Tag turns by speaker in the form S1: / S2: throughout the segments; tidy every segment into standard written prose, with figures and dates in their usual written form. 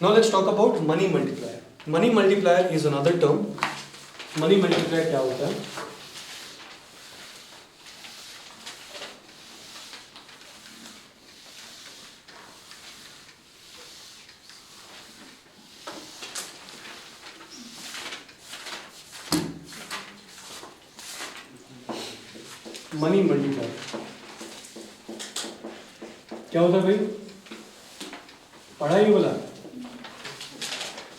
S1: Now let's talk about money multiplier. Money multiplier is another term. Money multiplier क्या होता है? Money multiplier क्या होता है भाई? पढ़ा ही बोला।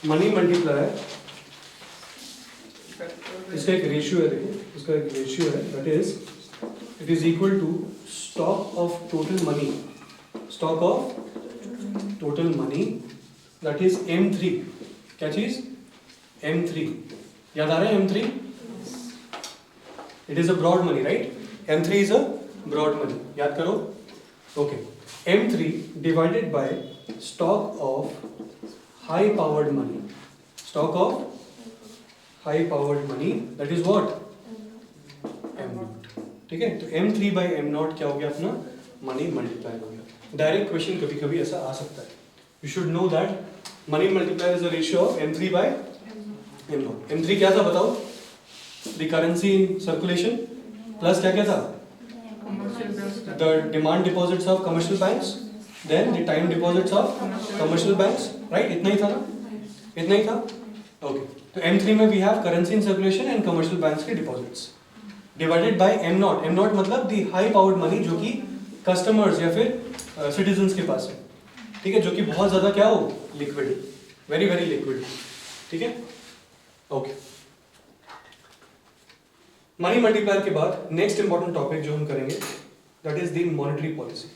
S1: मनी मल्टीप्लायर इसका एक रेशियो है, देखिए इसका एक रेशियो है, that is it is equal to stock of total money, stock of total money that is M3। क्या चीज? M3। याद आ रहा है M3? It is a broad money, right? M3 is a broad money. याद करो. Okay. M3 divided by stock of high powered money. Stock of high powered money. That is what? M0. ठीक है? तो M3 by M0 क्या हो गया अपना? Money multiplier हो गया. Direct question कभी कभी ऐसा आ सकता है. You should know that money multiplier is a ratio of M3 by M0. M3 क्या था बताओ? The currency in circulation. Plus क्या क्या था? The demand deposits of commercial banks, then the time deposits of commercial banks, right? इतना ही था ना? इतना ही था? Okay. तो M3 में we have currency in circulation and commercial banks के deposits divided by M0. M0 मतलब the high powered money जो कि customers या फिर citizens के पास है, ठीक है? जो कि बहुत ज़्यादा क्या हो? Liquid, very very liquid, ठीक है? Okay. मनी मल्टीप्लायर के बाद नेक्स्ट इंपॉर्टेंट टॉपिक जो हम करेंगे that is the monetary policy.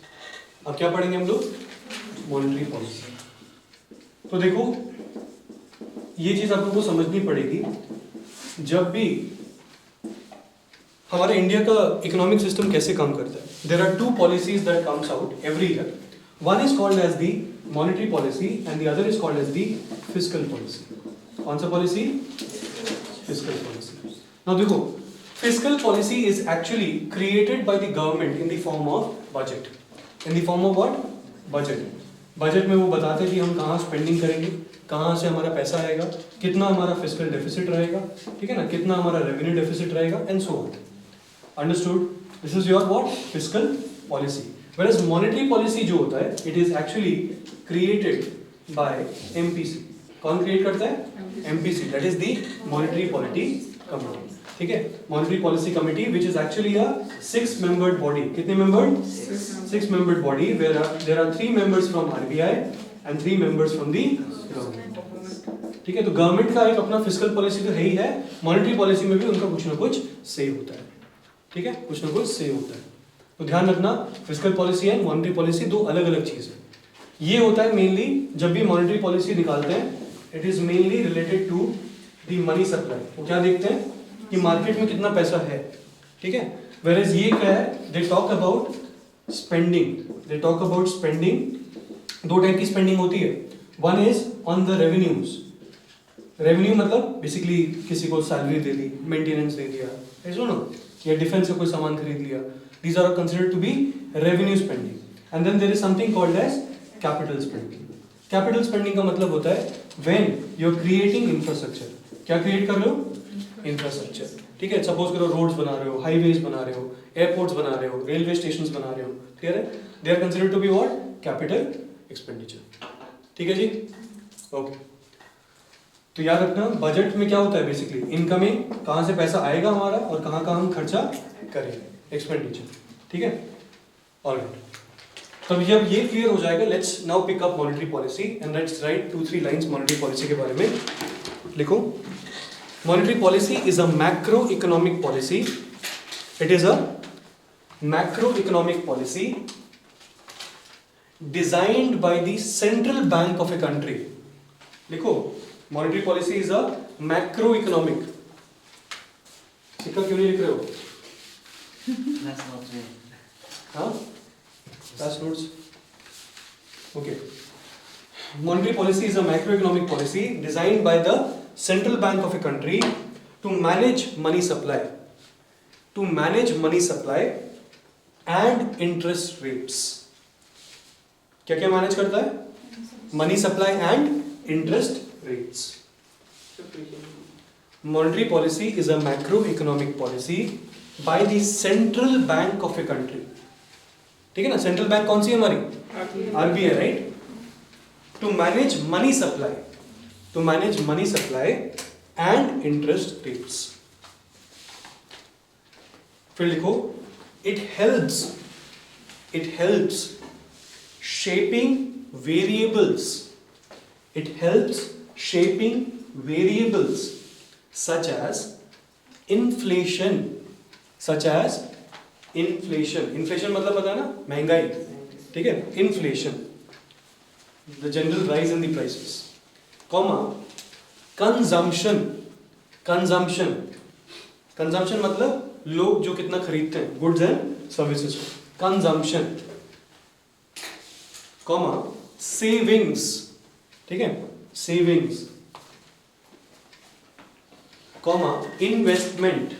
S1: अब क्या पढ़ेंगे हम लोग? Monetary policy. तो देखो ये चीज आप लोगों को समझनी पड़ेगी, जब भी हमारे इंडिया का इकोनॉमिक सिस्टम कैसे काम करता है। There are two policies that comes out every year, one is called as the monetary policy and the other is called as the fiscal policy. कौन सा पॉलिसी? Fiscal policy. नाउ देखो, fiscal policy is actually created by the government in the form of budget. In the form of what? Budget. Budget में वो बताते हैं कि हम कहाँ spending करेंगे, कहाँ से हमारा पैसा आएगा, कितना हमारा fiscal deficit रहेगा, ठीक है ना, कितना हमारा revenue deficit रहेगा, and so on. Understood? This is your what? Fiscal policy. Whereas monetary policy जो होता है, it is actually created by MPC. कौन create करता है? MPC. That is the Monetary Policy Committee. ठीक है? Monetary policy committee which is actually a 6 membered body. कितने membered? 6 membered body where there are 3 members from RBI and 3 members from the government. ठीक है? तो government का एक अपना fiscal policy तो है ही है, मॉनेटरी पॉलिसी में भी उनका कुछ ना कुछ से होता है। ठीक है? कुछ ना कुछ से होता है। तो ध्यान रखना, fiscal policy and monetary policy दो अलग अलग चीज है। ये होता है मेनली जब भी मॉनेटरी पॉलिसी निकालते हैं, it is mainly related to the money supply. वो क्या देखते हैं कि मार्केट में कितना पैसा है, ठीक है? Whereas ये क्या है, they talk about spending, they talk about spending. दो टाइप की स्पेंडिंग होती है, one is on the revenues. Revenue मतलब बेसिकली किसी को सैलरी दे दी, मेंटेनेंस दे दिया, ऐसा ना, या डिफेंस का कोई सामान खरीद लिया, these are considered to be revenue spending. And then there is something called as capital spending. Capital spending का मतलब होता है when you are creating infrastructure. क्या क्रिएट कर रहे हो? इंफ्रास्ट्रक्चर। ठीक है? सपोज करो रोड्स बना रहे हो, हाईवेज बना रहे हो, एयरपोर्ट्स बना रहे हो, रेलवे स्टेशंस बना रहे हो, क्लियर है? They are considered to be what? Capital expenditure. ठीक है जी? ओके। तो याद रखना, बजट में क्या होता है बेसिकली? इनकमिंग, कहाँ से पैसा आएगा हमारा और कहाँ कहाँ हम खर्चा करेंगे, एक्सपेंडिचर। ठीक है? ऑलराइट। तो जब ये क्लियर हो जाएगा, let's now pick up monetary policy and let's write 2-3 lines monetary policy के बारे में। लिखो, monetary policy is a macroeconomic policy. It is a macroeconomic policy designed by the central bank of a country. लिखो, monetary policy is a macroeconomic. इसका क्यों नहीं लिख रहे हो? हाँ? That's notes. Okay. Monetary policy is a macroeconomic policy designed by the central bank of a country to manage money supply, and interest rates. क्या क्या मैनेज करता है? Money supply and interest rates. Monetary policy is a macroeconomic policy by the central bank of a country. ठीक है ना, central bank कौन सी है हमारी? RBI, right? To manage money supply, and interest rates. फिर लिखो, it helps shaping variables such as inflation. Inflation मतलब पता है ना, महंगाई, ठीक है? Inflation, the general rise in the prices, comma, consumption मतलब लोग जो कितना खरीदते हैं, goods and services, consumption, comma, savings, ठीक है? savings, comma, investment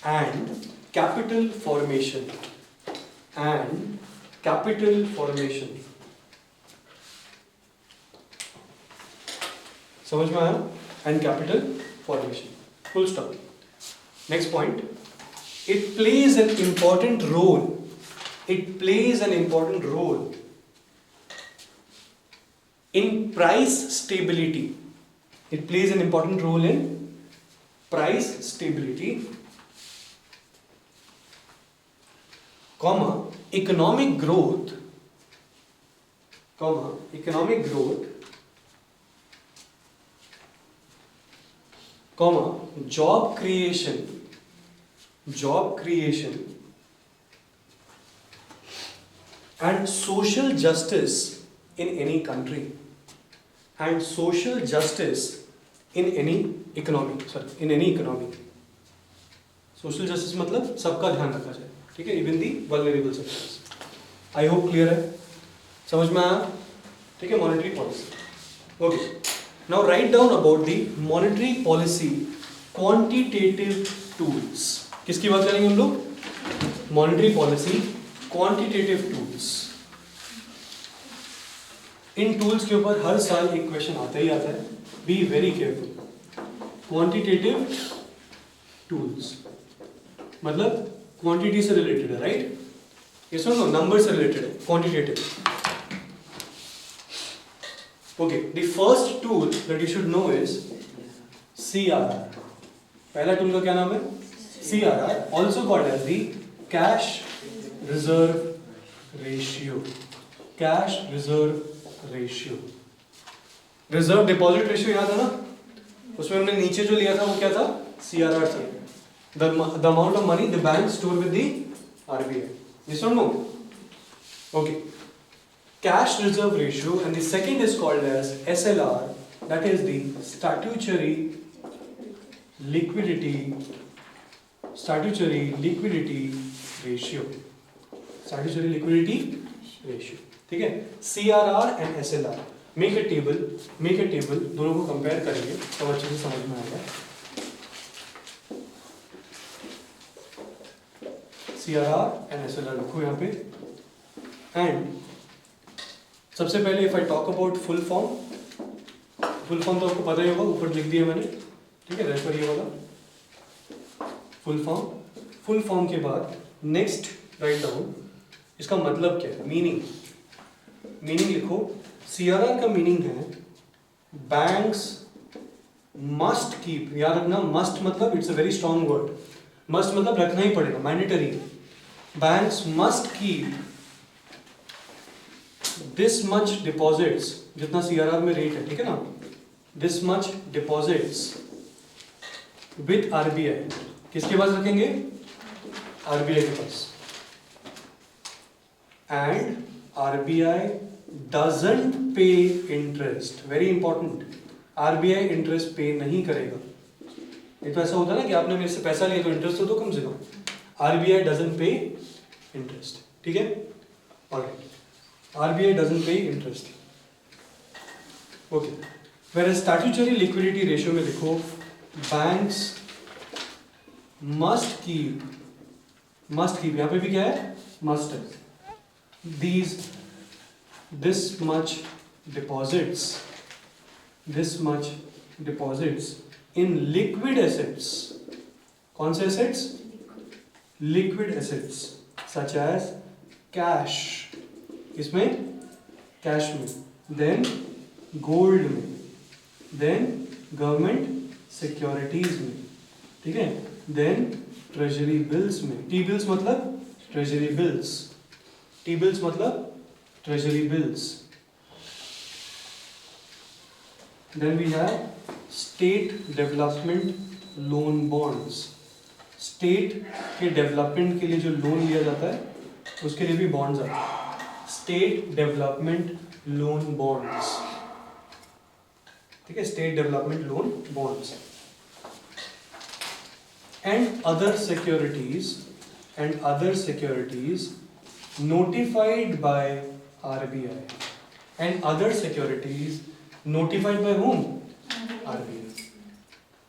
S1: and capital formation. समझ में आया? And capital formation. Full stop. Next point. It plays an important role in price stability. Comma, economic growth, comma, job creation and social justice in any country, in any economy. Social justice मतलब सबका ध्यान रखा जाए, ठीक है? Even the vulnerable sectors. I hope clear है, समझ में आया? ठीक है? Monetary policy. Okay. Now write down about the monetary policy quantitative tools. किसकी बात करेंगे हम लोग? Monetary policy quantitative tools. इन टूल्स के ऊपर हर साल एक क्वेश्चन आता ही आता है. Be very careful. Quantitative tools मतलब क्वांटिटी से रिलेटेड है, राइट? ये सुनो, नंबर से रिलेटेड है, quantitative. Okay, the first tool that you should know is CRR. पहला टूल का क्या नाम है? CRR, also called as the cash reserve ratio. Reserve deposit ratio याद है ना? उसमें हमने नीचे जो लिया था वो क्या था? CRR था. The amount of money the bank store with the RBI. Yes or no? Okay. Cash reserve ratio, and the second is called as SLR, that is the statutory liquidity ratio. ठीक है? CRR and SLR. Make a table. दोनों को compare करेंगे तो अच्छे से समझ में आएगा. CRR and SLR लिखो यहाँ पे. And सबसे पहले if I talk about full form तो आपको पता ही होगा, ऊपर लिख दिया मैंने, ठीक है? रेफर ये वाला फुल फॉर्म के बाद नेक्स्ट राइट डाउन इसका मतलब क्या है, मीनिंग लिखो. CRR का मीनिंग है बैंक्स मस्ट कीप. याद रखना, मस्ट मतलब it's a very strong word. Must मतलब रखना ही पड़ेगा, mandatory. Banks must keep this much deposits, जितना CRR में रेट है, ठीक है ना? This much deposits with RBI. किसके पास रखेंगे? RBI के पास. And RBI doesn't pay interest. Very important. RBI interest pay नहीं करेगा. ये तो ऐसा होता है ना कि आपने मेरे से पैसा लिया तो इंटरेस्ट तो दो कम से कम. RBI doesn't pay interest. ठीक है? Alright. RBI doesn't pay interest. Okay. Whereas statutory liquidity ratio में देखो, banks must keep must keep, यहाँ पे भी क्या है, मस्ट है. This much deposits in liquid assets. कौन से assets? Liquid assets such as cash, इसमें कैश में, then gold में, then government securities में, ठीक है, then treasury bills में. T bills मतलब treasury bills. T bills मतलब treasury bills. Then we have state development loan bonds. State के development के लिए जो लोन लिया जाता है उसके लिए भी bonds आते हैं. State development loan bonds. ठीक है, state development loan bonds. And other securities notified by RBI. And other securities notified by whom? RBI.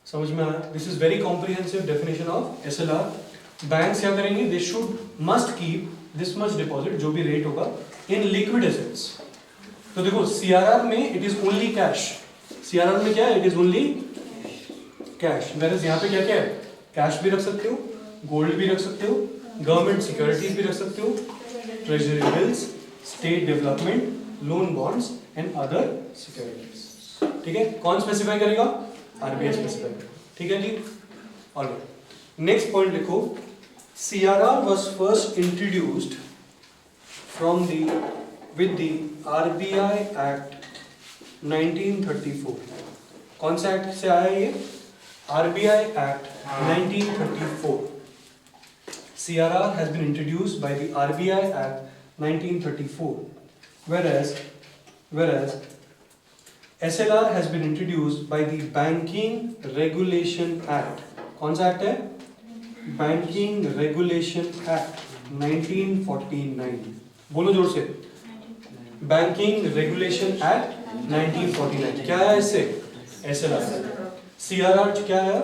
S1: समझ में आया? This is very comprehensive definition of SLR. Banks क्या करेंगे? They must keep this much deposit, जो भी rate होगा, in liquid assets. तो देखो CRR में it is only cash. CRR में क्या है? It is only cash. whereas यहाँ पे क्या क्या है? कैश भी रख सकते हो, गोल्ड भी रख सकते हो, गवर्नमेंट सिक्योरिटीज भी रख सकते हो, treasury bills, state development loan bonds and other securities. ठीक है, कौन स्पेसिफाई करेगा? आरबीआई स्पेसिफाई करेगा. ठीक है जी, ऑलराइट. नेक्स्ट पॉइंट लिखो. CRR was first introduced from with the RBI act 1934. कौन सा एक्ट से आया ये? RBI Act 1934. CRR has been introduced by the RBI Act 1934, whereas SLR has been introduced by the Banking Regulation Act. कौन सा act है? Banking Regulation Act 1949. बोलो जोर से. Banking Regulation Act 1949. क्या है इससे? SLR. CRR क्या है?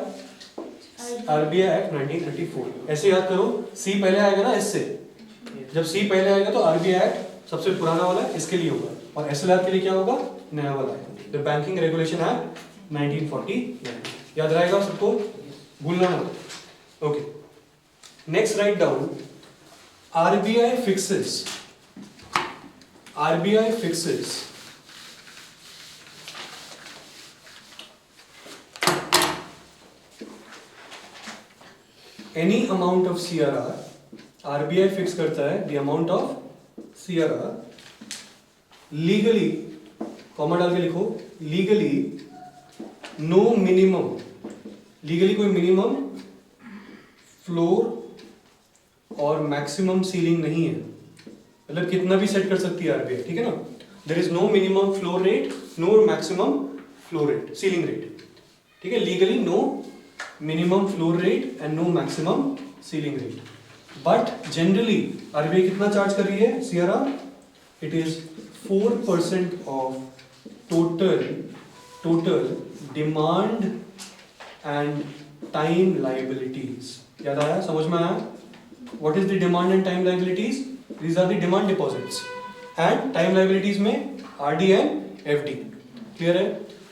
S1: RBI Act 1934. ऐसे याद करो, C पहले आएगा ना S से. जब C पहले आएगा तो RBI Act सबसे पुराना वाला इसके लिए होगा, और SLR के लिए क्या होगा? नया वाला है. The Banking Regulation Act 1949. याद रहेगा सबको? भूलना मत. Okay. Next, write down. RBI fixes any amount of CRR. RBI fix करता है the amount of CRR legally, comma डाल के लिखो, legally no minimum, legally कोई मिनिमम फ्लोर और मैक्सिमम सीलिंग नहीं है. मतलब कितना भी सेट कर सकती है आरबीआई. ठीक है ना? There is no minimum floor rate, no maximum floor rate, ceiling rate. ठीक है, legally no minimum floor rate and no maximum ceiling rate. But generally RBI कितना चार्ज कर रही है CRR? It is 4% of total demand and time liabilities. याद आया? समझ में आया? What is the demand and time liabilities? These are the demand deposits. And time liabilities में RD and FD. Clear है?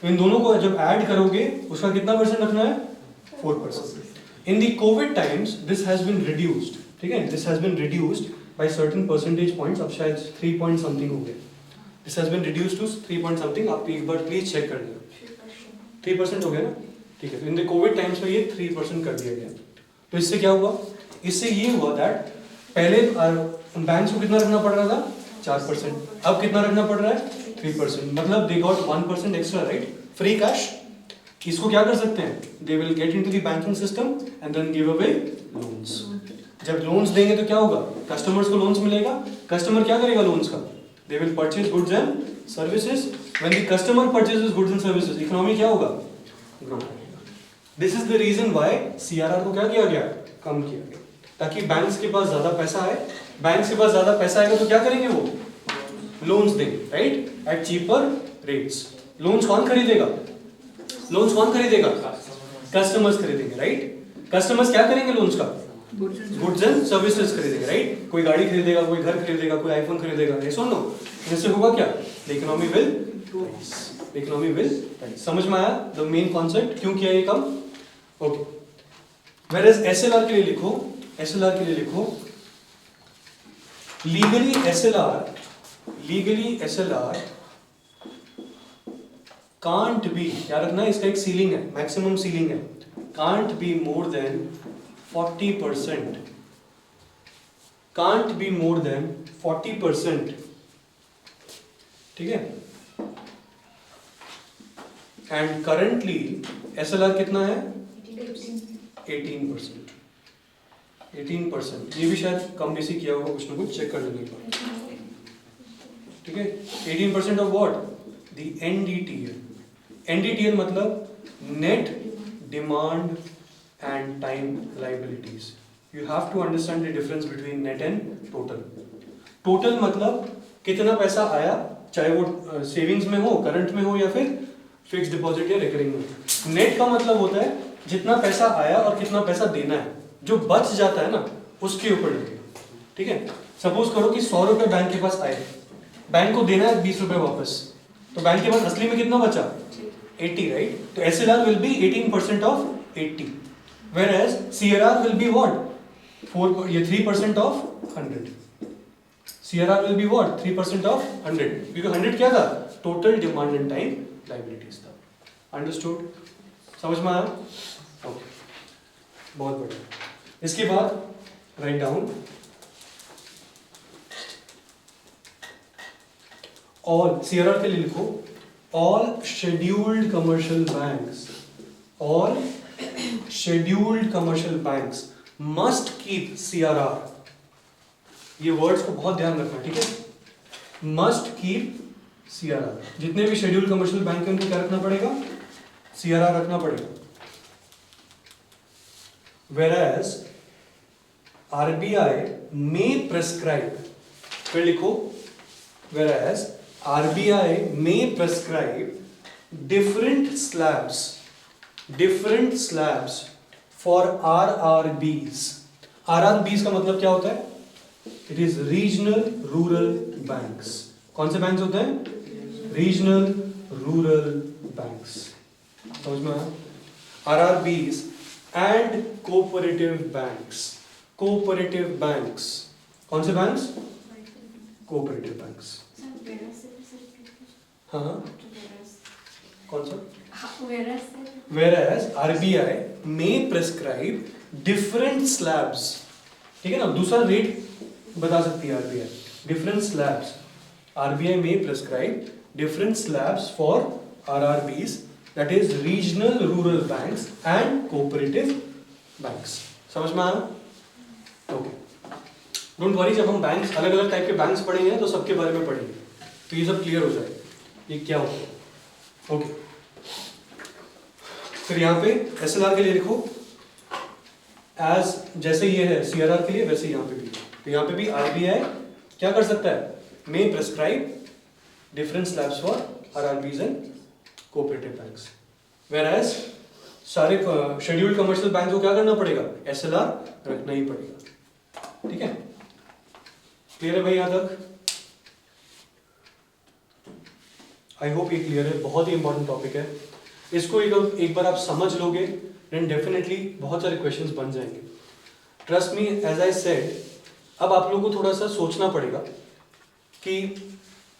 S1: इन दोनों को जब ऐड करोगे उसका कितना परसेंट रखना है? 4%. In the COVID times, this has been reduced. ठीक है? This has been reduced by certain percentage points. अब शायद 3 point something हो गया. This has been reduced to 3 point something. आप एक बार प्लीज चेक कर लेना. 3% हो गया ना? ठीक है. In the COVID times में ये 3% कर दिया गया. तो इससे क्या हुआ? इससे ये हुआ that पहले बैंक्स को कितना रखना पड़ रहा था? 4%. अब कितना रखना पड़ रहा है? 3%. मतलब they got 1% extra, right? Free cash. इसको क्या कर सकते हैं? They will get into the banking system and then give away loans. जब लोन्स देंगे तो क्या होगा? कस्टमर्स को लोन्स मिलेगा. कस्टमर क्या करेगा लोन्स का? They will purchase goods and services. When the customer purchases goods and services, economy क्या होगा? ग्रो करेगा. This is the reason why CRR को क्या किया गया? कम किया गया, ताकि बैंक्स के पास ज्यादा पैसा आए. बैंक्स के पास ज्यादा पैसा आएगा तो क्या करेंगे वो? लोन्स देंगे, right? At cheaper rates. Loans कौन खरीदेगा? लोन्स कौन खरीदेगा? कस्टमर्स खरीदेंगे, राइट? कस्टमर्स क्या करेंगे लोन्स का? गुड्स एंड सर्विसेज खरीदेगा, राइट? कोई गाड़ी खरीदेगा, कोई घर खरीदेगा, कोई आईफोन खरीदेगा, ये सुन लो, इससे होगा क्या? The economy will rise, the economy will rise. समझ में आया द मेन कॉन्सेप्ट, क्यों किया ये काम? ओके। वेयर एसएलआर के लिए लिखो, एसएलआर के लिए लिखो, लीगली एसएलआर कांट बी, क्या रखना है, इसका एक सीलिंग है, मैक्सिमम सीलिंग है, can't be more than 40%, can't be more than 40%, ठीक है? एंड करंटली एसएलआर कितना है? 18%, 18%। ये भी शायद कम बेसी किया होगा, कुछ ना कुछ चेक कर लेने का, ठीक है? 18% of what? The NDTL. NDTL मतलब net demand and time liabilities. You have to understand the difference between net and total. Total मतलब कितना पैसा आया, चाहे वो सेविंग्स में हो, करंट में हो, या फिर फिक्स डिपॉजिट या रिकरिंग में। नेट का मतलब होता है जितना पैसा आया और कितना पैसा देना है, जो बच जाता है ना उसके ऊपर लगेगा, ठीक है? सपोज करो कि 100 रुपए बैंक के पास आए, बैंक को देना है 20 रुपए वापस, तो बैंक के पास असली में कितना बचा? 80, राइट? तो SLR will be 18% of 80, whereas CRR will be what? 3% of 100. CRR will be what? 3% of 100. क्योंकि 100 क्या था? Total demand and time liabilities था. Understood? समझ में आया? Okay. बहुत बढ़िया। इसके बाद write down all, CRR के लिए लिखो, all scheduled commercial banks, all scheduled commercial banks must keep CRR. ये वर्ड्स को बहुत ध्यान रखना, ठीक है? Must keep CRR. जितने भी शेड्यूल्ड कमर्शियल बैंक हैं उनको क्या रखना पड़ेगा? CRR रखना पड़ेगा। Whereas RBI may prescribe, फिर लिखो, whereas RBI may prescribe different slabs for RRBs. RRBs का मतलब क्या होता है? It is regional rural banks. कौन से बैंक्स होते हैं? Regional rural banks. समझ में आया? RRBs and cooperative banks. Cooperative banks. कौन से बैंक्स? Cooperative banks. हाँ, कौन सा? Whereas RBI may prescribe different slabs, ठीक है ना? दूसरा रेट बता सकती है RBI, different slabs. RBI may prescribe different slabs for RRBs, that is regional rural banks and cooperative banks. समझ में आया? Okay. Don't worry, जब हम बैंक्स, अलग अलग टाइप के बैंक्स पढ़ेंगे तो सबके बारे में पढ़ेंगे, तो ये सब क्लियर हो जाएगा ये क्या होता है। ओके, फिर यहाँ पे एसएलआर के लिए लिखो एज, जैसे ये है सीआरआर के लिए वैसे यहाँ पे भी, तो यहाँ पे भी आरबीआई क्या कर सकता है? May prescribe different slabs for RRBs and cooperative banks, whereas सारे शेड्यूल्ड कमर्शियल बैंक को क्या करना पड़ेगा? एसएलआर रखना ही पड़ेगा, ठीक है? क्लियर है भाई यहाँ तक? आई होप ये क्लियर है। बहुत ही इंपॉर्टेंट टॉपिक है, इसको एक बार आप समझ लोगे देन डेफिनेटली बहुत सारे क्वेश्चंस बन जाएंगे। Trust me, as I said, अब आप लोगों को थोड़ा सा सोचना पड़ेगा कि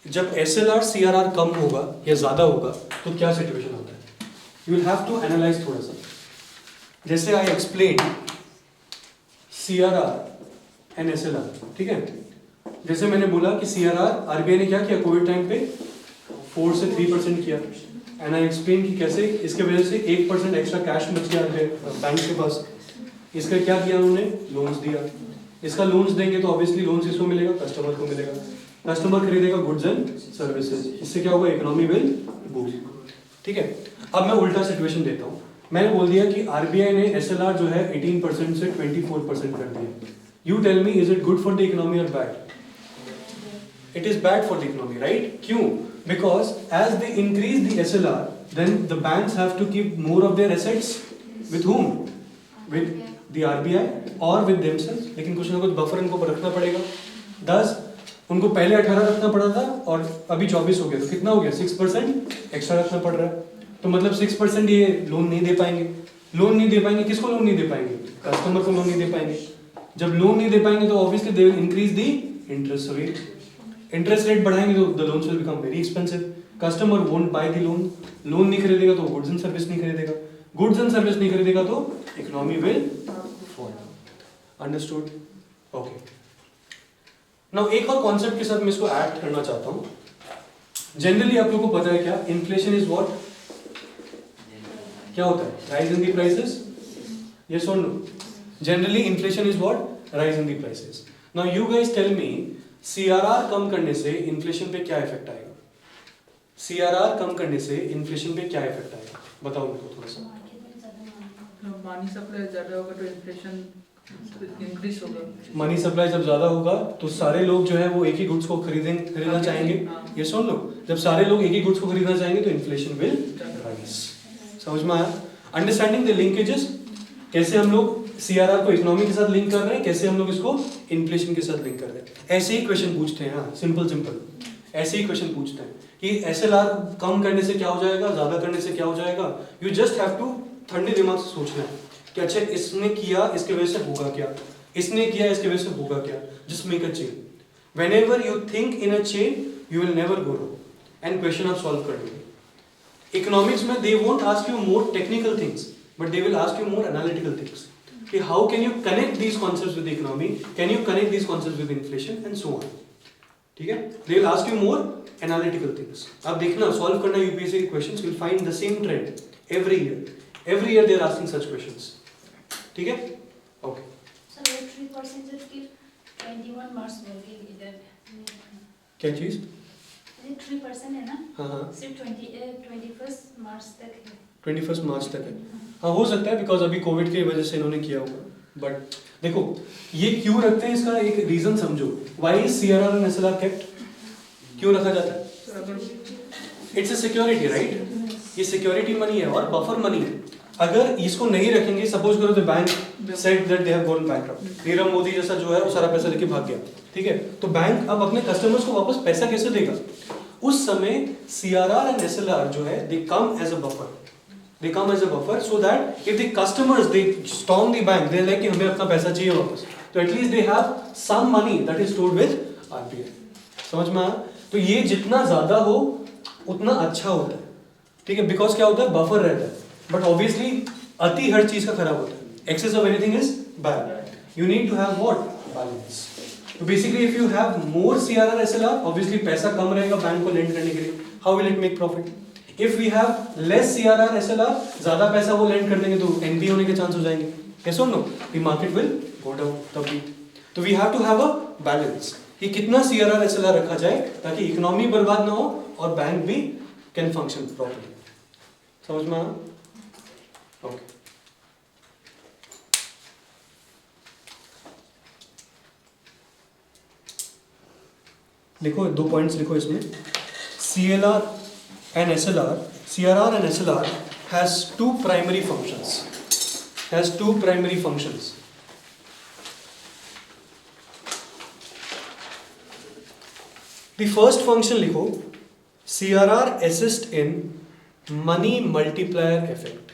S1: जब एसएलआर सीआरआर कम होगा या ज्यादा होगा तो क्या सिचुएशन होता है। You will have to analyse थोड़ा सा। जैसे I explain CRR and SLR, ठीक है? जैसे मैंने बोला कि सीआरआर आरबीआई ने क्या किया कोविड टाइम पे 4 से 3% किया, एंड आई एक्सप्लेन कि कैसे इसके वजह से 1% एक्स्ट्रा कैश बच गया बैंक के पास। इसका क्या किया उन्होंने? लोन्स दिया। इसका लोन्स देंगे तो ऑब्वियसली लोन्स किसको मिलेगा? कस्टमर को मिलेगा। कस्टमर खरीदेगा गुड्स एंड सर्विसेज, इससे क्या होगा? इकोनॉमी विल बूस्ट, ठीक है? अब मैं उल्टा सिचुएशन देता हूँ। मैंने बोल दिया कि आरबीआई ने एसएलआर जो है 18% से 24% कर दिया। You tell me, is it good for the economy और bad? It is bad for the economy, right? क्यों? Because as they increase the SLR, then the banks have to keep more of their assets with whom? With the RBI or with themselves, लेकिन कुछ ना कुछ buffer इनको रखना पड़ेगा। 10 उनको पहले 18 रखना पड़ा था और अभी 24 हो गया, तो कितना हो गया? 6% एक्स्ट्रा रखना पड़ रहा है। तो मतलब 6% ये लोन नहीं दे पाएंगे। लोन नहीं दे पाएंगे, किसको लोन नहीं दे पाएंगे? कस्टमर को लोन नहीं दे पाएंगे। जब लोन नहीं दे पाएंगे तो obviously they will increase the interest rate. Interest rate बढ़ाएंगे तो the loans will become very expensive. Customer won't by the loan. Loan नहीं खरीदेगा तो गुड्स एंड सर्विस नहीं खरीदेगा। गुड्स एंड सर्विस नहीं खरीदेगा तो economy will fall. Understood? Okay. Now एक और कॉन्सेप्ट के साथ मैं इसको ऐड करना चाहता हूं। जनरली आप लोगों को पता है क्या? Inflation is what? क्या होता है? Rise in the prices. Yes और no? Generally inflation is what? Rise in the prices. Now you guys tell me, CRR कम करने से इन्फ्लेशन पे क्या इफेक्ट आएगा? सीआरआर कम करने से इन्फ्लेशन पे क्या इफेक्ट आएगा? बताओ मेरे को थोड़ा सा।
S2: मनी सप्लाई ज्यादा होगा तो इन्फ्लेशन इंक्रीज होगा।
S1: मनी सप्लाई जब ज्यादा होगा तो सारे लोग जो है वो एक ही गुड्स को खरीदना चाहेंगे। ये सुन लो, जब सारे लोग एक ही गुड्स को खरीदना चाहेंगे तो इन्फ्लेशन विल राइज। समझ में आया? अंडरस्टैंडिंग द लिंकेजेस, कैसे हम लोग सीआरआर को इकोनॉमी के साथ लिंक कर रहे हैं, कैसे हम लोग इसको इन्फ्लेशन के साथ लिंक कर रहे हैं। ऐसे ही क्वेश्चन पूछते हैं। हाँ, सिंपल ऐसे ही क्वेश्चन पूछते हैं कि एसएलआर कम करने से क्या हो जाएगा, ज्यादा करने से क्या हो जाएगा। यू जस्ट हैव टू ठंडे दिमाग से सोचना है कि अच्छा इसने किया, इसके वजह से होगा क्या, इसने किया, इसके वजह से होगा क्या। Just make a chain. Whenever you think in a chain you will never go wrong and question आप सॉल्व कर लोगे। इकोनॉमिक्स में they won't ask you more technical things but they will ask you more analytical things कि how can you connect these concepts with economy, can you connect these concepts with inflation and so on. ठीक है? They will ask you more analytical things. आप देखना, solve करना UPSC के questions, you will find the same trend every year they are asking such questions. ठीक है? Okay.
S3: Sir वो 3% जो कि 21 मार्च बोलके इधर
S1: क्या चीज?
S3: ये 3% है ना?
S1: हाँ,
S3: सिर्फ 21 मार्च तक है।
S1: 21 मार्च तक है। हाँ, हो सकता है बिकॉज अभी कोविड की वजह से इन्होंने किया होगा। बट देखो ये क्यों रखते हैं, इसका एक रीजन समझो। Why is CRR and SLR kept? क्यों रखा जाता है? It's a security, right? ये सिक्योरिटी मनी है और बफर मनी है। अगर इसको नहीं रखेंगे, सपोज करो the bank said that they have gone bankrupt, Nirav Modi जैसा जो है वो सारा पैसा लेके भाग गया, ठीक है, तो बैंक अब अपने कस्टमर्स को वापस पैसा कैसे देगा? उस समय सीआरआर एंड एसएलआर जो है they come as a buffer, they come as a buffer so that if the customers they storm the bank, they like कि हमें अपना पैसा चाहिए वापस, तो at least they have some money that is stored with RBI। समझ में आया? तो ये जितना ज्यादा हो उतना अच्छा होता है, ठीक है, बिकॉज क्या होता है, बफर रहता है। बट ऑब्वियसली अति हर चीज का खराब होता है। Excess of anything is bad. You need to have what? Balance. तो basically if you have more CRR SLR, obviously पैसा कम रहेगा बैंक को लेंड करने के लिए। How will it make profit? If we have less CRR SLR, ज्यादा पैसा वो lend कर देंगे तो NPA होने के चांस हो जाएंगे। Yes or no? The market will go down तभी। तो we have to have a balance कि कितना CRR SLR रखा जाए ताकि इकोनॉमी बर्बाद ना हो और बैंक भी can function properly। समझ में आया? Okay। लिखो, 2 पॉइंट्स लिखो इसमें। CLR and SLR, CRR and SLR has two primary functions. The first function लिखो, CRR assist in money multiplier effect.